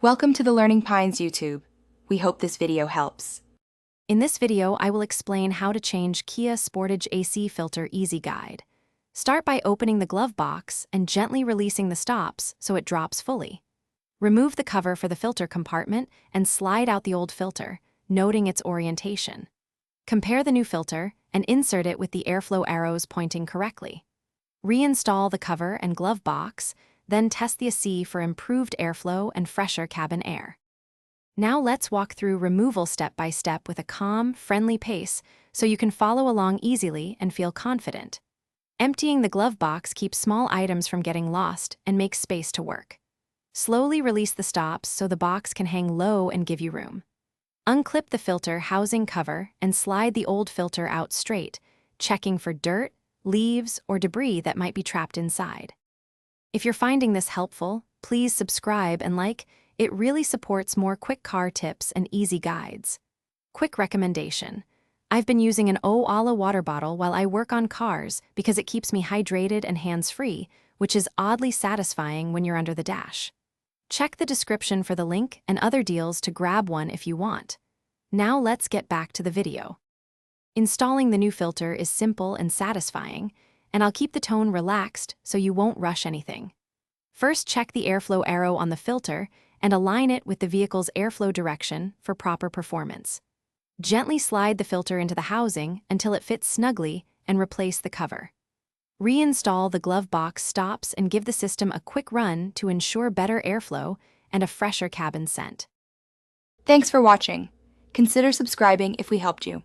Welcome to the Learning Pines YouTube. We hope this video helps. In this video, I will explain how to change Kia Sportage AC filter easy guide. Start by opening the glove box and gently releasing the stops so it drops fully. Remove the cover for the filter compartment and slide out the old filter, noting its orientation. Compare the new filter and insert it with the airflow arrows pointing correctly. Reinstall the cover and glove box, then test the AC for improved airflow and fresher cabin air. Now let's walk through removal step by step with a calm, friendly pace so you can follow along easily and feel confident. Emptying the glove box keeps small items from getting lost and makes space to work. Slowly release the stops so the box can hang low and give you room. Unclip the filter housing cover and slide the old filter out straight, checking for dirt, leaves, or debris that might be trapped inside. If you're finding this helpful, please subscribe and like. It really supports more quick car tips and easy guides. Quick recommendation. I've been using an Oala water bottle while I work on cars because it keeps me hydrated and hands-free, which is oddly satisfying when you're under the dash. Check the description for the link and other deals to grab one if you want. Now let's get back to the video. Installing the new filter is simple and satisfying, and I'll keep the tone relaxed so you won't rush anything. First, check the airflow arrow on the filter and align it with the vehicle's airflow direction for proper performance. Gently slide the filter into the housing until it fits snugly and replace the cover. Reinstall the glove box stops and give the system a quick run to ensure better airflow and a fresher cabin scent. Thanks for watching. Consider subscribing if we helped you.